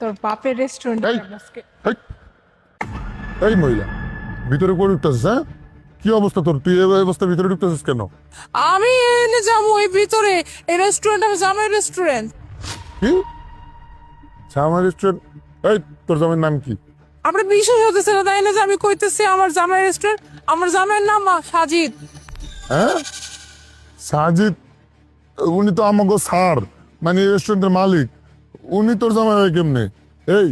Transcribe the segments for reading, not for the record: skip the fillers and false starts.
তোর বাপের রেস্টুরেন্টে এই, আজকে। এই, এই মহিলা ভিতরে করে ঢুকতেছিস হ্যাঁ? কি অবস্থা তোর? তুই এই অবস্থা ভিতরে ঢুকতেছিস কেন? আমি এনে যাবো এই ভিতরে, এই রেস্টুরেন্ট আমি জামাই রেস্টুরেন্ট। কি জামাই রেস্টুরেন্ট? এই তোর জামাইয়ের নাম কি? আপনার বিশ্বাস হতেছে না তাই না যে আমি কইতেছি আমার জামাই রেস্টুরেন্ট? আমার জামাইয়ের নাম সাজিদ। হ্যাঁ সাজিদ? উনি তো আমাকে স্যার, মানে রেস্টুরেন্টের মালিক। উনি তোর জামাই হয় কেমনে? এই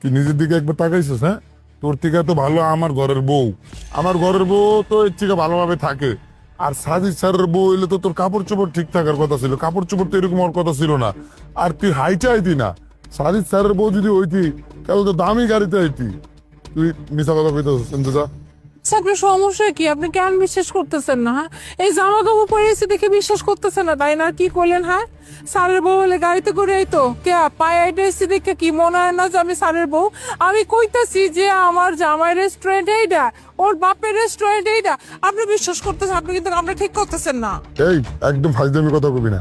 তুই নিজের দিকে একবার তাকাইছিস? হ্যাঁ, তোর থেকে তো ভালো আমার ঘরের বউ। আমার ঘরের বউ তো এর থেকে ভালোভাবে থাকে। আর সাজিদ স্যারের বউ হইলে তো তোর কাপড় চোপড় ঠিক থাকার কথা ছিল, কাপড় চোপড় তো এরকম হওয়ার কথা ছিল না। আর তুই হাইটে আইতি না। সাজিদ স্যারের বউ যদি হইতি তাহলে তো দামি গাড়িতে আইতি। তুই মিশা কথা কইতেছিস শুনতে যা। আপনার সমস্যা কি? আপনি কেন বিশ্বাস করতেছেন না? হ্যাঁ, এই জামা কাপড় পরে এসে দেখে বিশ্বাস করতেছেন না তাই না? কি করলেন? হ্যাঁ, স্যারের বউ হলে গাড়িতে করে আইতো কে? পায়ে আইতে এসে দেখে কি মনে হয় না যে আমি স্যারের বউ? আমি কইতাছি যে আমার জামাই রেস্টুরেন্ট এইটা, ওর বাপের রেস্টুরেন্ট এইটা। আপনি বিশ্বাস করতেছেন, আপনি কিন্তু আপনি ঠিক করতেছেন না। এই একদম ফাজলামি কথা কবি না।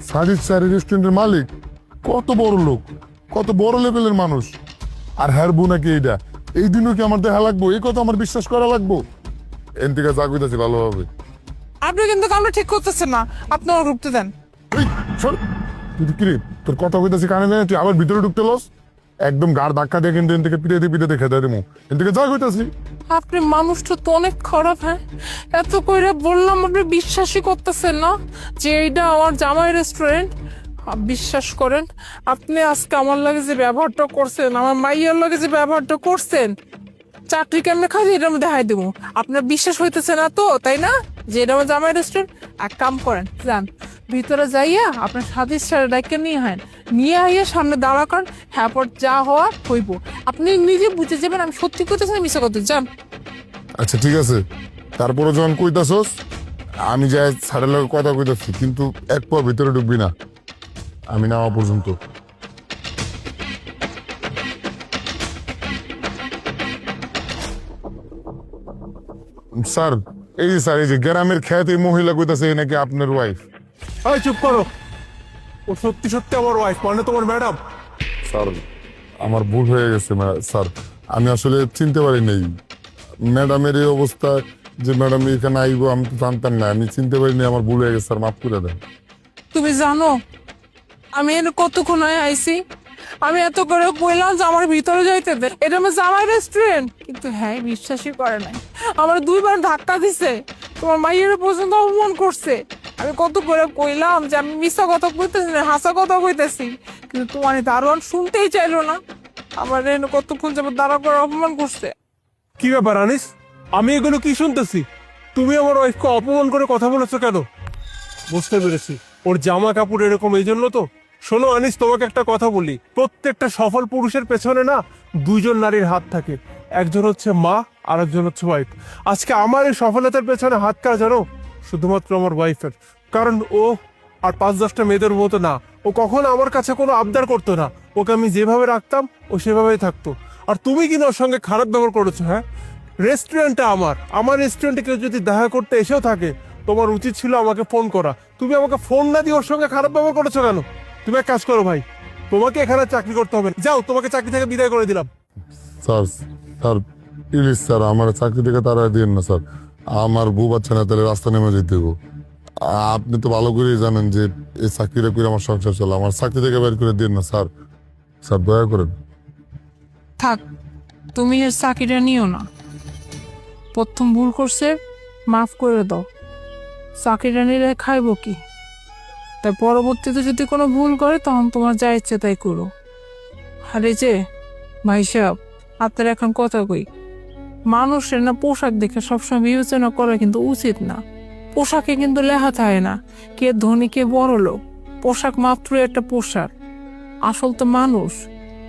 সাজিদ স্যার রেস্টুরেন্টের মালিক, কত বড় লোক, কত বড় লেভেলের মানুষ। আর হ্যার বউ নাকি এইটা? এই দিনও কি আমার দেখা লাগবো? এই কথা আমার বিশ্বাস করা লাগবো? এন থেকে যা কইতাছি ভালোভাবে। আপনি কিন্তু আপনি ঠিক করতেছেন না। আপনি ওর ঢুকতে দেন। এই শোন, তুই কি রে, তোর কথা কইতাছি কানে নেই, তুই আবার ভিতরে ঢুকতে লস? একদম গাড় ধাক্কা দিয়ে কিন্তু এন থেকে পিটে খেতে দেবো। এন থেকে যা কইতাছি। আপনি মানুষটা তো অনেক খারাপ। হ্যাঁ, এত কইরা বললাম আপনি বিশ্বাসই করতেছেন না যে এইটা আমার জামাই রেস্টুরেন্ট। বিশ্বাস করেন, আপনি আজকে আমার লাগে যে ব্যবহারটা করছেন, আমার মাইয়ার লাগে যে ব্যবহারটা করছেন, চাকরি কেমনে খাই এটা আমি দেখাই দেবো। আপনার বিশ্বাস হইতেছে না তো তাই না যে এটা আমার জামাই রেস্টুরেন্ট? এক কাম করেন, যান ভিতরে যাইয়া আপনার সাথীর সাথে ডাইকে নিয়ে আইয়া সামনে দাঁড়া করেন। হ্যাঁ, পর যা হওয়ার হইব। আপনি নিজে বুঝে যাবেন আমি সত্যি করতেছি না মিশা করতে। যান। আচ্ছা ঠিক আছে, তারপরে যখন কইতাছস আমি যাই স্যারের লগে কথা কইতাছি, কিন্তু এক পা ভিতরে ঢুকবি না আমি নামা পর্যন্ত। স্যার, এই যে স্যার, এই যে গ্রামের খ্যাত এই মহিলা কইতাছে এই নাকি আপনার ওয়াইফ। এই চুপ করো। ও সত্যি সত্যি আমার ওয়াইফ, মানে তোমার ম্যাডাম। স্যার আমার ভুল হয়ে গেছে স্যার, আমি আসলে চিনতে পারি নাই ম্যাডামের এই অবস্থা, যে ম্যাডাম এখানে আইবো আমি তো জানতাম না, আমি চিনতে পারিনি, আমার ভুল হয়ে গেছে স্যার, মাফ করে দেন। তুমি জানো আমি এর কতক্ষণ আইছি? আমি এত করে বললাম যে আমার ভিতরে যাইতে দে, এটা আমার জামাই রেস্টুরেন্ট, কিন্তু হ্যাঁ বিশ্বাসই করে নাই। আমার দুইবার ধাক্কা দিছে, তোমার মাইয়ের পর্যন্ত অপমান করছে। আমি কত করে কইলাম যে আমি মিথ্যা কথা কইতেছি না, হাসা কথা কইতেছি, কিন্তু তোমার দারোয়ান শুনতেই চাইলো না। আমার এনে কতক্ষণ যাবে দাঁড়া করে অপমান করছে। কি ব্যাপার আনিস, আমি এগুলো কি শুনতেছি? তুমি আমার ওয়াইফকে অপমান করে কথা বলেছো কেন? বুঝতে পেরেছি, ওর জামা কাপড় এরকম এই জন্য তো। শোনো আনিস, তোমাকে একটা কথা বলি, প্রত্যেকটা সফল পুরুষের পেছনে না দুইজন নারীর হাত থাকে। একজন হচ্ছে মা, আর একজন হচ্ছে ওয়াইফ। আজকে আমার এই সফলতার পেছনে হাত কার জানো? শুধুমাত্র আমার ওয়াইফের। কারণ ও আর 5-10টা মেয়েদের মতো না, ও কখনো আমার কাছে কোনো আবদার করতো না। ওকে আমি যেভাবে রাখতাম ও সেভাবেই থাকতো। আর তুমি কিনা ওর সঙ্গে খারাপ ব্যবহার করেছো। হ্যাঁ, রেস্টুরেন্টটা আমার রেস্টুরেন্টে কেউ যদি দেখা করতে এসেও থাকে, তোমার উচিত ছিল আমাকে ফোন করা। তুমি আমাকে ফোন না দিয়ে ওর সঙ্গে খারাপ ব্যবহার করেছো কেন? তুমি এক কাজ করো ভাই, তোমাকে এখানে চাকরি করতে হবে না। যাও, তোমাকে চাকরি থেকে বিদায় করে দিলাম। স্যার, স্যার প্লিজ স্যার, আমার চাকরি থেকে তারা দিন না স্যার, আমার বউ বাচ্চা না তাহলে রাস্তা নেমে যেতে দেবো। আপনি তো ভালো করেই জানেন যে এই চাকরিটা করে আমার সংসার চলে, আমার চাকরি থেকে বের করে দিন না স্যার, স্যার দয়া করেন। থাক, তুমি এর চাকরিটা নিও না। প্রথম ভুল করছে, মাফ করে দাও। চাকরিটা নিলে খাইবো কি? তাই পরবর্তীতে যদি কোনো ভুল করে তখন তোমার যা ইচ্ছে তাই করো। আর এই যে ভাই সাহেব, আপনার এখন কথা কই, মানুষের না পোশাক দেখে সবসময় বিবেচনা করা কিন্তু উচিত না। পোশাকে কিন্তু লেখা থাকে না কে ধনী কে বড় লোক। পোশাক মাত্র একটা পোশাক, আসল তো মানুষ।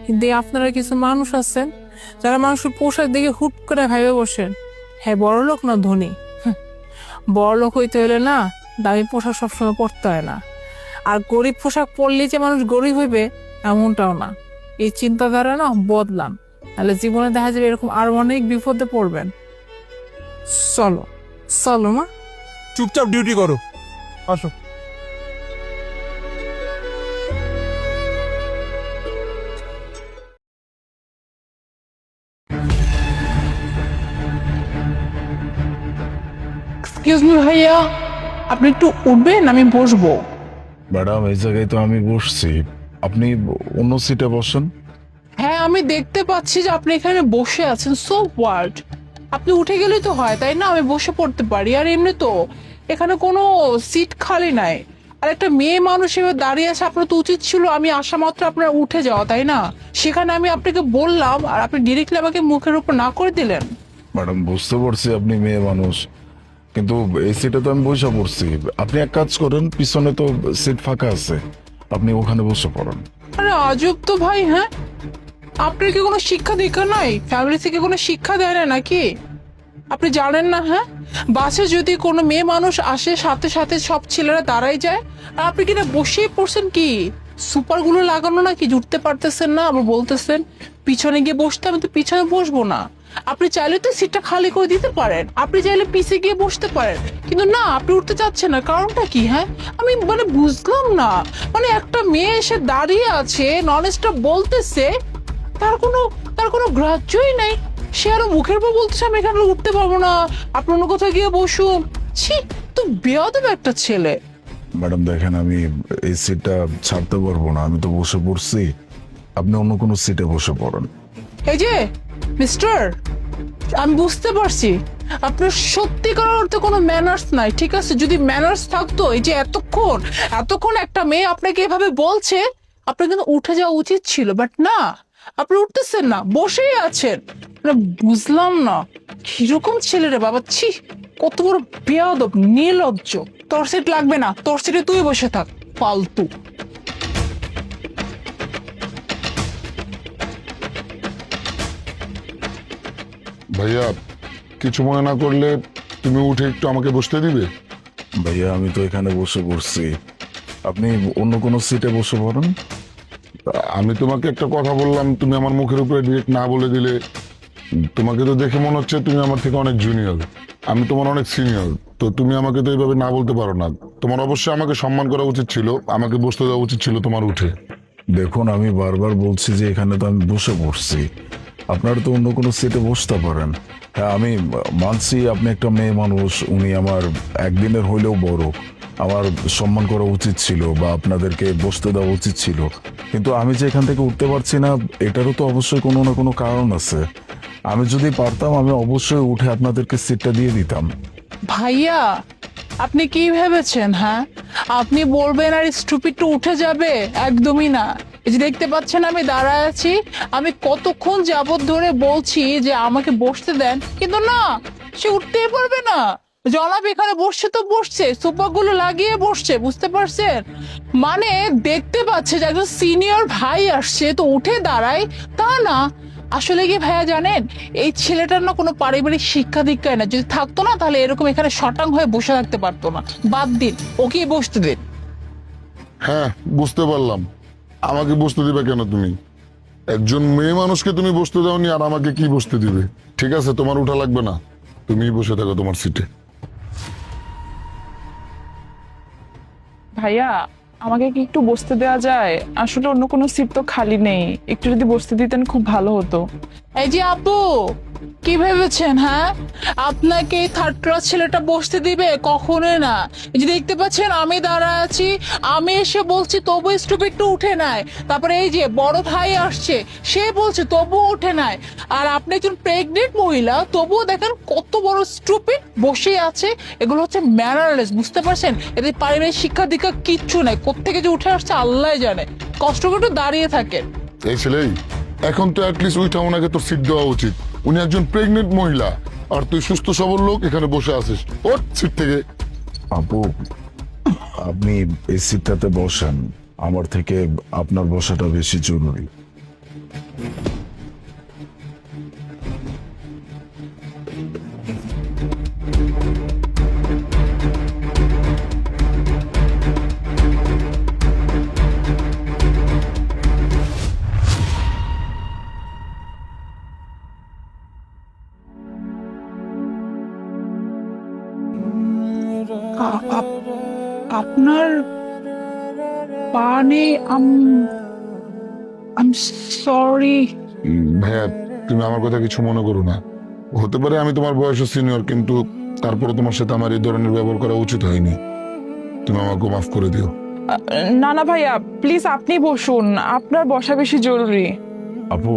কিন্তু আপনারা কিছু মানুষ আছেন যারা মানুষের পোশাক দেখে হুট করে ভাইবে বসেন হ্যাঁ বড় লোক না ধনী। বড় লোক হইতে হলে না দামি পোশাক সবসময় পরতে হয় না। আর গরিব পোশাক পরলে যে মানুষ গরিব হইবে এমনটাও না। এই চিন্তাধারা না বদলান, তাহলে জীবনে দেখা যাবে এরকম আর অনেক বিপদে পড়বেন। চলো চলো মা। চুপচাপ ডিউটি করো, আসো। এক্সকিউজ মি ভাইয়া, আপনি একটু উঠবেন, আমি বসবো। ম্যাডাম এই জায়গায় তো আমি বসছি, আপনি অন্য সিটে বসেন। হ্যাঁ, আমি দেখতে পাচ্ছি যে আপনি এখানে বসে আছেন, সো হোয়াট? আপনি উঠে গেলেই তো হয়, তাই না? আমি বসে পড়তে পারি। আর এমনি তো এখানে কোনো সিট খালি নাই। আর একটা মেয়ে মানুষ এবার দাঁড়িয়ে আছে, আপনার তো উচিত ছিল আমি আসা মাত্র আপনার উঠে যাওয়া, তাই না? সেখানে আমি আপনাকে বললাম আর আপনি ডিরেক্টলি আমাকে মুখের উপর না করে দিলেন। ম্যাডাম বুঝতে পারছি আপনি মেয়ে মানুষ, কিন্তু এই সিটে তো আমি বসে পড়ছি। আপনি এক কাজ করেন, পিছনে তো সিট ফাঁকা আছে, আপনি ওখানে বসে পড়েন। আরে আজব তো ভাই, হ্যাঁ? আপনার কি কোনো শিক্ষা দীক্ষা নাই? ফ্যামিলি থেকে কোনো শিক্ষা দেয় না নাকি? আপনি জানেন না, হ্যাঁ? বাসে যদি কোনো মেয়ে মানুষ আসে, সাথে সাথে সব ছেলেরা দাঁড়াই যায়, আর আপনি কিনা বসেই পড়ছেন। কি সুপার গুলো লাগানো নাকি, জুটতে পারতেছেন না, আবার বলতেছেন পিছনে গিয়ে বসতে। আমি তো পিছনে বসবো না। আপনি চাইলে তো সিটটা খালি করে দিতে পারেন, আপনি চাইলে পিছে গিয়ে বসতে পারেন, কিন্তু না, আপনি উঠতে চাচ্ছেন না। কারণটা কি, হ্যাঁ? আমি মানে বুঝলাম না। মানে একটা মেয়ে এসে দাঁড়িয়ে আছে, নন স্টপ বলতেছে, তার কোনো গ্রাহ্যই নাই। সে আরো মুখের উপর বলতেছে আমি এখানে উঠতে পারবো না, আপনি অন্য কোথাও গিয়ে বসুন। ছি, তো বেয়াদব একটা ছেলে। ম্যাডাম দেখেন, আমি এই সিটটা ছাড়তে পারবো না, আমি তো বসে পড়ছি, আপনি অন্য কোনো সিটে বসে পড়েন। এই যে মিস্টার, আমি বুঝতে পারছি আপনার সত্যিকার অর্থে কোনো ম্যানার্স নাই, ঠিক আছে? যদি ম্যানার্স থাকতো, এই যে এতক্ষণ একটা মেয়ে আপনাকে এভাবে বলছে, আপনার কিন্তু উঠে যাওয়া উচিত ছিল, বাট না, আপনি উঠতেছেন না, বসেই আছেন। মানে বুঝলাম না কিরকম ছেলে রে বাবা, ছি, কত বড় বেয়াদব, নির্লজ্জ। তোর সিট লাগবে না, তোর সিটে তুই বসে থাক, ফালতু। ভাইয়া, কিছু মনে না করলে তুমি উঠে একটু আমাকে বসতে দিবে? ভাইয়া আমি তো এখানে বসে পড়ছি, আপনি অন্য কোনো সিটে বসে পড়েন। আমি তোমাকে একটা কথা বললাম, তুমি আমার মুখের উপরে ডিরেক্ট না বলে দিলে। তোমাকে তো দেখে মনে হচ্ছে তুমি আমার থেকে অনেক জুনিয়র, আমি তোমার অনেক সিনিয়র, তো তুমি আমাকে তো এইভাবে না বলতে পারো না। তোমার অবশ্যই আমাকে সম্মান করা উচিত ছিল, আমাকে বসতে দেওয়া উচিত ছিল তোমার উঠে। দেখুন আমি বারবার বলছি যে এখানে তো আমি বসে পড়ছি, আপনারা তো অন্য কোনো সিটে বসতে পারেন। হ্যাঁ আমি মানছি আপনি একটা মেয়ে মানুষ, উনি আমার একদিনের হইলেও বড়, আমার সম্মান করা উচিত ছিল বা আপনাদেরকে বসতে দেওয়া উচিত ছিল, কিন্তু আমি যে এখান থেকে উঠতে পারছি না, এটারও তো অবশ্যই কোনো না কোনো কারণ আছে। আমি যদি পারতাম আমি অবশ্যই উঠে আপনাদেরকে সিটটা দিয়ে দিতাম। ভাইয়া, আপনি কি ভেবেছেন, হ্যাঁ? আপনি বলবেন আর স্টুপিডটা উঠে যাবে? একদমই না। এই যে দেখতে পাচ্ছেন আমি দাঁড়ায় আছি, আমি কতক্ষণ যাবত ধরে বলছি যে আমাকে বসতে দেন, কিন্তু না, সে উঠতেই পারবে না। জনাব এখানে বসছে তো বসছে, সোফা গুলো লাগিয়ে বসছে, বুঝতে পারছেন? মানে দেখতে পাচ্ছে যে একজন সিনিয়র ভাই আসছে তো উঠে দাঁড়ায়, তা না। আসলে কি ভাইয়া জানেন, এই ছেলেটার না কোনো পারিবারিক শিক্ষা দীক্ষায় না, যদি থাকতো না তাহলে এরকম এখানে শটাং হয়ে বসে থাকতে পারতো না। বাদ দিন, ওকে বসতে দিন। হ্যাঁ, বুঝতে পারলাম। আমাকে বসতে দিবে কেন তুমি? একজন মেয়ে মানুষকে তুমি বসতে দাওনি, আর আমাকে কি বসতে দিবে? ঠিক আছে, তোমার উঠা লাগবে না, তুমি বসে থাকো তোমার সিটে। ভাইয়া, আমাকে কি একটু বসতে দেওয়া যায়? আসলে অন্য কোনো সিট তো খালি নেই, একটু যদি বসতে দিতেন খুব ভালো হতো। এই যে আপু, কি ভেবেছেন, হ্যাঁ? আপনাকে এই থার্ড ক্লাস ছেলেটা বসতে দিবে? কখনোই না। এই যে দেখতে পাচ্ছেন আমি দাঁড়ায় আছি, আমি এসে বলছি তবু স্টুপিডটা উঠে নেয়। তারপরে এই যে বড় ভাই আসছে, সে বলছে তবুও উঠে নেয়। আর আপনি একজন প্রেগনেন্ট মহিলা, তবুও দেখেন কত বড় স্টুপিড বসে আছে। এগুলো হচ্ছে ম্যানারলেস, বুঝতে পারছেন? এদের পারিবারিক শিক্ষা দীক্ষা কিচ্ছু নাই, কোত্থেকে যে উঠে আসছে আল্লাহ জানে। কষ্ট করে একটু দাঁড়িয়ে থাকেন। এই ছেলেই, এখন তো অ্যাটলিস্ট ওইটা ওনাকে তো সিট দেওয়া উচিত। উনি একজন প্রেগনেন্ট মহিলা, আর তুই সুস্থ সবল লোক এখানে বসে আছিস, ওর সিট থেকে। আপু আপনি এই সিটটাতে বসেন, আমার থেকে আপনার বসাটা বেশি জরুরি। আপনার পানে আম সরি। ভাইয়া, তুমি আমার কথা কিছু মনে করো না। হতে পারে আমি তোমার বয়সে সিনিয়র, কিন্তু তারপরে তোমার সাথে আমার এই ধরনের ব্যবহার করা উচিত হয়নি। তুমি আমাকে মাফ করে দিও। না না ভাইয়া, প্লিজ আপনি বসুন, আপনার বসা বেশি জরুরি। আপু,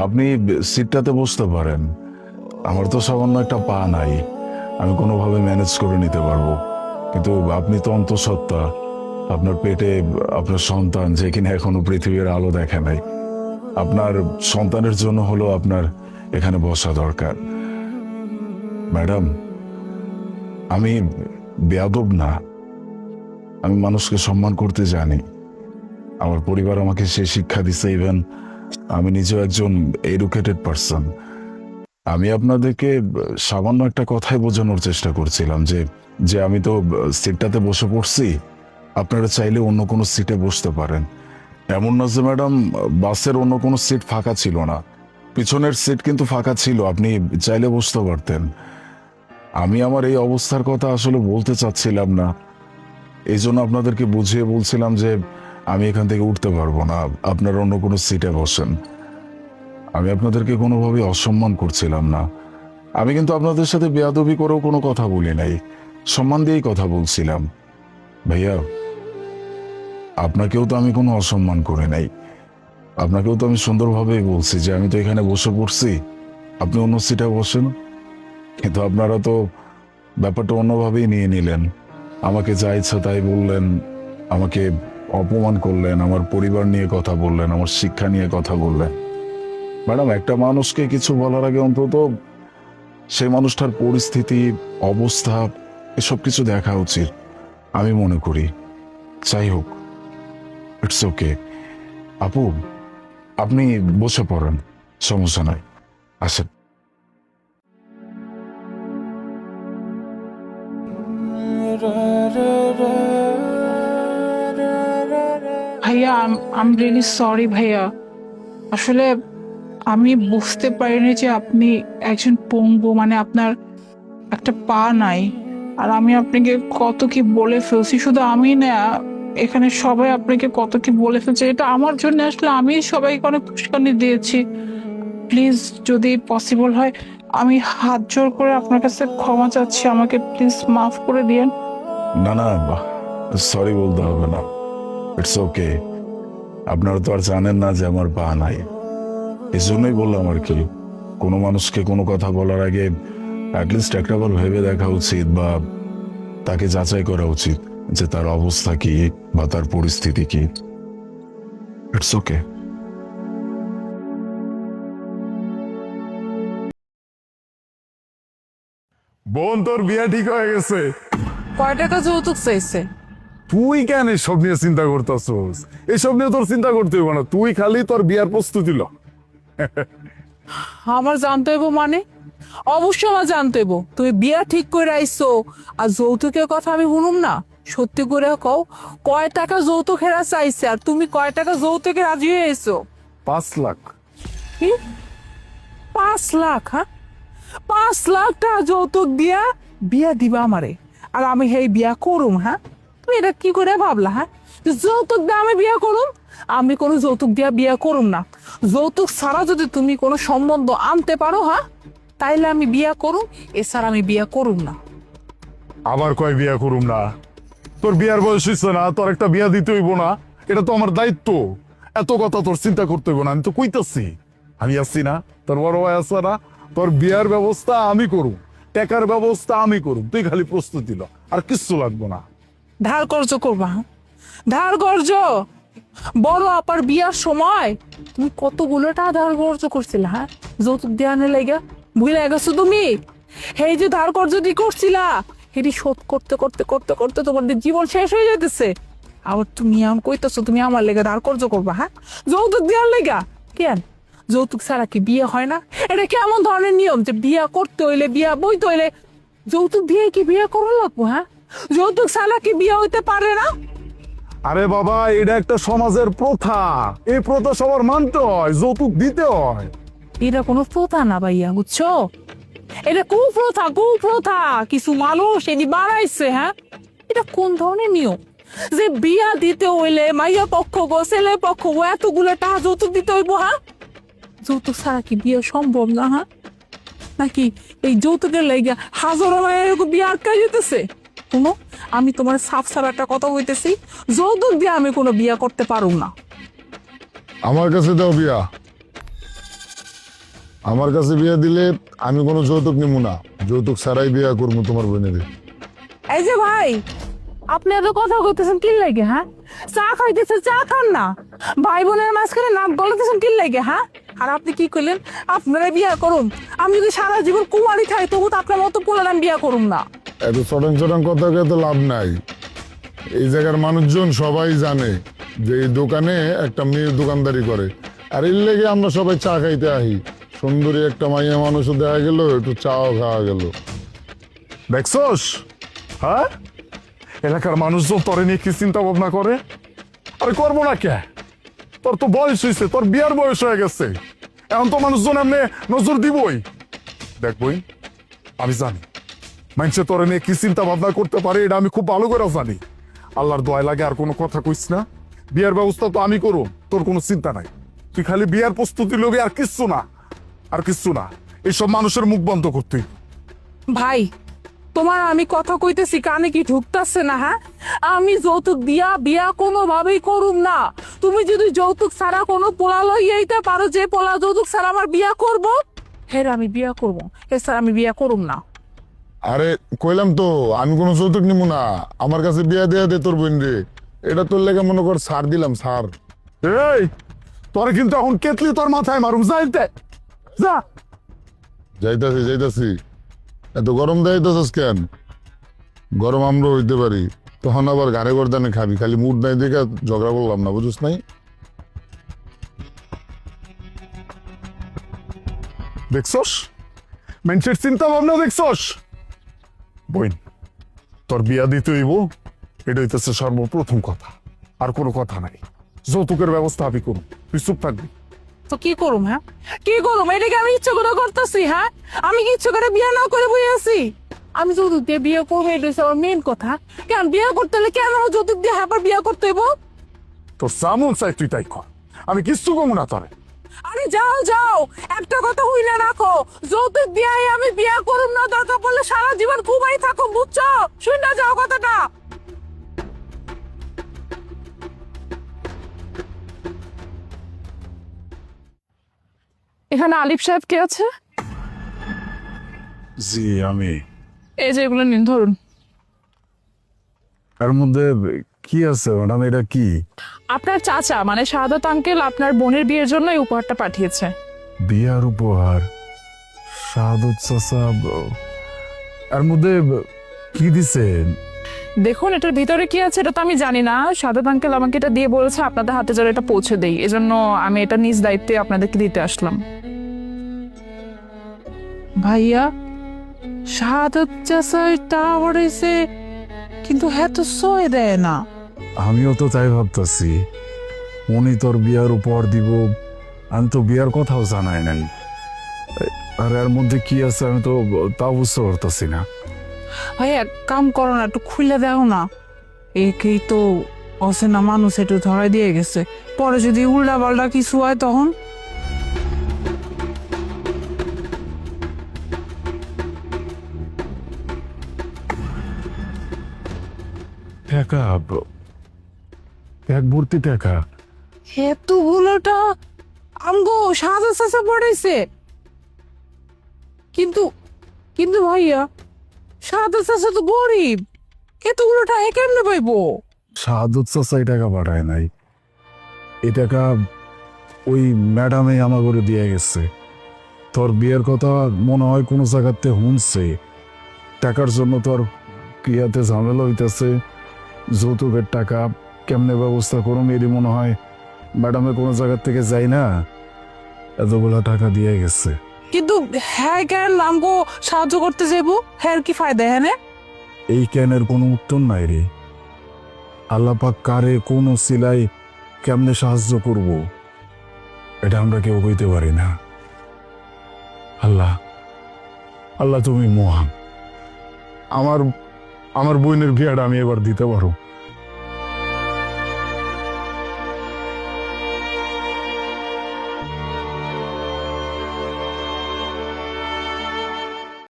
আপনি সিটটাতে বসতে পারেন। আমার তো সামান্য একটা পা নাই, আমি কোনোভাবে ম্যানেজ করে নিতে পারবো। কিন্তু আপনি তো অন্তঃসত্ত্বা, আপনার পেটে আপনার সন্তান, যে কিনা এখনো পৃথিবীর আলো দেখে নাই। আপনার সন্তানের জন্য হলো আপনার এখানে বসা দরকার। ম্যাডাম, আমি বেয়াদব না, আমি মানুষকে সম্মান করতে জানি। আমার পরিবার আমাকে সেই শিক্ষা দিছে। ইভেন আমি নিজেও একজন এডুকেটেড পার্সন। আমি আপনাদেরকে সামান্য একটা কথাই বোঝানোর চেষ্টা করছিলাম যে যে আমি তো সিটটাতে বসে পড়ছি, আপনারা চাইলে অন্য কোনো সিটে বসতে পারেন। এমন না যে ম্যাডাম বাসের অন্য কোনো সিট ফাঁকা ছিল না, পিছনের সিট কিন্তু ফাঁকা ছিল, আপনি চাইলে বসতে পারতেন। আমি আমার এই অবস্থার কথা আসলে বলতে চাচ্ছিলাম না, এই জন্য আপনাদেরকে বুঝিয়ে বলছিলাম যে আমি এখান থেকে উঠতে পারবো না, আপনারা অন্য কোনো সিটে বসেন। আমি আপনাদেরকে কোনোভাবে অসম্মান করছিলাম না। আমি কিন্তু আপনাদের সাথে বেয়াদবি করেও কোনো কথা বলি নাই, সম্মান দিয়েই কথা বলছিলাম। ভাইয়া, আপনাকেও তো আমি কোনো অসম্মান করে নাই, আপনাকেও তো আমি সুন্দরভাবেই বলছি যে আমি তো এখানে বসে পড়ছি, আপনি অন্য সিটে বসেন। কিন্তু আপনারা তো ব্যাপারটা অন্যভাবেই নিয়ে নিলেন, আমাকে যা ইচ্ছা তাই বললেন, আমাকে অপমান করলেন, আমার পরিবার নিয়ে কথা বললেন, আমার শিক্ষা নিয়ে কথা বললেন। ম্যাডাম, একটা মানুষকে কিছু বলার আগে অন্তত সেই মানুষটার পরিস্থিতি, অবস্থা, এসব কিছু দেখা উচিত আমি মনে করি। যাই হোক, ইটস ওকে। আপু, আপনি বসে পড়েন, সমস্যা নাই, আসেন। ভাইয়া, আম রিয়েলি সরি ভাইয়া। আসলে আমি বুঝতে পারিনি যে আপনি একজন পঙ্গু, মানে আপনার একটা পা নাই। আর আমি আপনাকে কত কি বলে ফেলছি, শুধু আমি না, এখানে সবাই আপনাকে কত কি বলে ফেলছে। এটা আমার জন্য আসলে আমি সবাইকে অনেক উস্কানি দিয়েছি। প্লিজ, যদি পসিবল হয়, আমি হাত জোর করে আপনার কাছে ক্ষমা চাচ্ছি, আমাকে প্লিজ মাফ করে দিয়েন। না না, সরি বলতে হবে না, ইটস ওকে। আপনারা তো আর জানেন না যে আমার পা নাই, এই জন্যই বললাম আর কি। কোনো মানুষকে কোনো কথা বলার আগে অ্যাটলিস্ট একটাবার ভেবে দেখা উচিত, বা তাকে যাচাই করা উচিত যে তার অবস্থা কি বা তার পরিস্থিতি কি। It's okay. বোন, তোর বিয়ে ঠিক হয়ে গেছে। কয় টাকা যৌতুক চাইছে? তুই কেন এসব নিয়ে চিন্তা করতেছস? এসব নিয়ে তোর চিন্তা করতে হইব না, তুই খালি তোর বিয়ার প্রস্তুতি ল। আমার জানতে হইব মানে? অবশ্যই আমার জানতে হইব। তুমি বিয়া ঠিক করে আইছো আর যৌতুকের কথা আমি শুনুম না? সত্যি করে কও, কয় টাকা যৌতুক হেরা চাইছে আর তুমি কয় টাকা যৌতুকে রাজি হয়ে আইছো? 5 লাখ। কি? 5 লাখ? হ্যাঁ, 5 লাখ টাকা যৌতুক দিয়া বিয়া দিবা আমারে, আর আমি সেই বিয়া করুম? হ্যাঁ, তুমি এটা কি করে ভাবলা? হ্যাঁ, যে যৌতুক দিয়ে আমি বিয়া করুম? আমি কোনো যৌতুক দিয়া বিয়া করুম না। যৌতুক ছাড়া যদি তুমি কোনো সম্বন্ধ আনতে পারো, হ্যাঁ, তাইলে আমি বিয়া করুম, এছাড়া আমি বিয়া করুম না। আবার কয় বিয়া করুম না? তোর বিয়ার বয়স হইছে না, তোর একটা বিয়া দিতে হইব না? এটা তো আমার দায়িত্ব। এত কথা তোর চিন্তা করতে হইব না, আমি তো কইতাছি। আমি আছি না, তোর বড় ভাই আছে না, তোর বিয়ার ব্যবস্থা আমি করুম, টাকার ব্যবস্থা আমি করুম, তুই খালি প্রস্তুতি ল, আর কিচ্ছু লাগবো না। ধার কর্জ করবা? হ্যাঁ? ধার কর্জ? বড় আপার বিয়ার সময় তুমি কতগুলো টাকা ধার কর্জ করছিলা? হ্যাঁ, যৌতুক দেওয়ানে লেগে ভুলে গেছো তুমি? এই যে ধার কর্জ দি করছিলা, এটি শোধ করতে করতে করতে করতে তোমাদের জীবন শেষ হয়ে যেতেছে। আবার তুমি এখন কইতেছো তুমি আমার লেগে ধার কর্জ করবা? হ্যাঁ, যৌতুক দেওয়ার লেগা? কেন, যৌতুক ছাড়া কি বিয়ে হয় না? এটা কেমন ধরনের নিয়ম যে বিয়া করতে হইলে, বিয়া বইতে হইলে যৌতুক দিয়ে কি বিয়ে করা লাগবো? হ্যাঁ, যৌতুক ছাড়া কি বিয়ে হইতে পারে না? আরে বাবা, এটা একটা সমাজের প্রথা, এই প্রথা সবার মানতে হয়, যৌতুক দিতে হয়। এটা কোনো প্রথা না ভাইয়া, বুঝছো? এটা কুপ্রথা, কুপ্রথা। কিছু মানুষ এটি বাড়াইছে। হ্যাঁ, এটা কোন ধরনের নিয়ম যে বিয়া দিতে হইলে মাইয়া পক্ষ গো ছেলে পক্ষ গো এতগুলো টাকা যৌতুক দিতে হইব? হ্যাঁ, যৌতুক ছাড়া কি বিয়ে সম্ভব না? হ্যাঁ, নাকি এই যৌতুকের লাইগা হাজারো মায়ের এরকম বিয়ে আটকাই যেতেছে? শুনো, আমি তোমার সাফ সারা একটা কথা বলতেছি, যৌতুক দিয়ে আমি কোনো বিয়ে করতে পারুম না। আমার কাছে দাও বিয়া। আমার কাছে বিয়া দিলে আমি কোনো যৌতুক নিব না, যৌতুক ছাড়াই বিয়া করবো তোমার বোনের। এই যে ভাই, আপনি এত কথা কইতেছেন কি লাগে? হ্যাঁ, চা খাইতেছেন, চা খান না। ভাই বোনের মাঝখানে নাক গলাতেছেন কি লাগে? হ্যাঁ, আর আপনি কি কইলেন আপনারা বিয়া করুন? আমি যদি সারা জীবন কুমারী খাই তবু তো আপনার মতো পোলার আমি বিয়া করুম না। এত চটং চটং কথা কে তো লাভ নাই। এই জায়গার মানুষজন সবাই জানে যে এই দোকানে একটা মেয়ে দোকানদারি করে, আর এর লেগে আমরা সবাই চা খাইতে আহি। সুন্দরী একটা মাইয়া মানুষও দেখা গেল, একটু চাও খাওয়া গেল। দেখছস? হ্যাঁ, এলাকার মানুষজন তোরে নিয়ে কি চিন্তা ভাবনা করে? আরে করবো না কে? তোর তো বয়স হয়েছে, তোর বিয়ার বয়স হয়ে গেছে, এখন তো মানুষজন এমনি নজর দিবই। দেখবই, আমি জানি মানুষে তোরে নিয়ে কি চিন্তা ভাবনা করতে পারে, এটা আমি খুব ভালো করে জানি। আল্লাহর দোয়ায় লাগে আর কোনো কথা কইস না। বিয়ার ব্যবস্থা তো আমি করব, তোর কোনো চিন্তা নাই। তুই খালি বিয়ার প্রস্তুতি লবি, আর কিচ্ছু না, আর কিচ্ছু না। এইসব মানুষের মুখ বন্ধ করতে। ভাই, তোমার আমি কথা কইতেছি, কানে কি ঢুকতাছে না? হ্যাঁ, আমি যৌতুক দিয়া বিয়া কোনোভাবেই করুম না। তুমি যদি যৌতুক ছাড়া কোনো পোলা লইয়াইতে পারো, যে পোলা যৌতুক ছাড়া আমার বিয়া করব, হের আমি বিয়া করব, এছাড়া আমি বিয়া করুম না। আরে কইলাম তো আমি কোনো যৌতুক নিব না, আমার কাছে বিয়া দেয়া দে তোর বোন রে। এটা তোর লেগে মনে কর ছাড় দিলাম, ছাড়। এই, তোরে কিন্তু এখন কেতলি তোর মাথায় মারুম, যাইতে যা। যাইতাছি যাইতাছি। এত গরম দেখাইতেছিস কেন? গরম আমরা হইতে পারি, তখন আবার ঘাড়ে গর্দানে খাবি। খালি মুড নাই দেখে ঝগড়া করলাম না, বুঝিস নাই? দেখছস মানুষের চিন্তা ভাবনা, দেখছস? বইন, তোর বিয়া দিতে হইব, এটা হইতেছে সর্বপ্রথম কথা, আর কোনো কথা নাই। যৌতুকের ব্যবস্থা আমি করুন, তুই চুপ থাকবি। তো কি করুম? হ্যাঁ, কি করুম? এটাকে আমি ইচ্ছে করে করতেছি? হ্যাঁ, আমি কি ইচ্ছে করে বিয়া না করে বই আছি? আমি যৌতুক দিয়ে বিয়ে করবো, এটা হচ্ছে আমার মেন কথা। কেন বিয়ে করতে হলে কেন আমার যৌতুক দিয়ে আবার বিয়ে করতে হইব? তোর সামন চাই তুই তাই কর, আমি কিচ্ছু কমু না তোরে। আরে যাও যাও, একটা কথা হইলে রাখো, যৌতুক দিয়ে আমি বিয়ে করুম না, দরকার পড়লে সারা জীবন কুমারী থাকো, বুঝছো? শুনে যাও কথাটা। এখানে আলিফ সাহেব কে আছে? জি আমি। এই যে এগুলো নিন, ধরুন। এর মধ্যে কি আছে ম্যাডাম? এটা কি? আপনার চাচা মানে শাহাদাত আঙ্কেল আপনার বোনের বিয়ের জন্য এই উপহারটা পাঠিয়েছে। বিয়ার উপহার? শাহাদত চাচা এর মধ্যে কি দিছেন? দেখুন, এটার ভিতরে কি আছে এটা তো আমি জানি না। শাহাদাত আঙ্কেল আমাকে এটা দিয়ে বলেছে আপনাদের হাতে যেন এটা পৌঁছে দেই, এজন্য আমি এটা নিজ দায়িত্বে আপনাদেরকে দিতে আসলাম। ভাইয়া, শাহাদত চাচা টাকা পড়েছে, কিন্তু হ্যাঁ তো সয়ে দেয় না। আমিও তো তাই ভাবতেছি, উনি তোর বিয়ার উপহার দিব, আমি তো বিয়ার কথাও জানাই নাই। আর এর মধ্যে কি আছে আমি তো তা বুঝতে পারতেছি না। ভাইয়া, কাম করো না, একটু খুলে দাও না। একেই তো অচেনা মানুষ, একটু ধরাই দিয়ে গেছে, পরে যদি উল্টা পাল্টা কিছু হয় তখন। টাকা, এক ভর্তি টাকা। এতগুলোটা আমগো সাজা সাজা পড়েছে। কিন্তু কিন্তু ভাইয়া, সাজা সাজা তো গরিব, এতগুলো টাকা কেমনে পাইবো? শাহাদত চাচা এই টাকা পাঠায় নাই, এই টাকা ওই ম্যাডামে আমার করে দিয়ে গেছে। তোর বিয়ের কথা মনে হয় কোনো জায়গাতে শুনছে, টাকার জন্য তোর ক্রিয়াতে ঝামেলা হইতেছে। যৌতুকের টাকা কেমনে ব্যবস্থা করুন, এরই মনে হয় ম্যাডামে কোনো জায়গার থেকে যাই না, এতগুলা টাকা দিয়ে গেছে। কিন্তু হ্যাঁ কেন আমগো সাহায্য করতে যাবো? হ্যাঁ কি ফায়দা? হ্যাঁ, এই জ্ঞানের কোনো উত্তর নাই রে। আল্লাপাক কারে কোন সিলাই কেমনে সাহায্য করব, এটা আমরা কেউ কইতে পারি না। আল্লাহ, আল্লাহ তুমি মহান। আমার বোনের বিয়াটা আমি এবার দিতে পারো।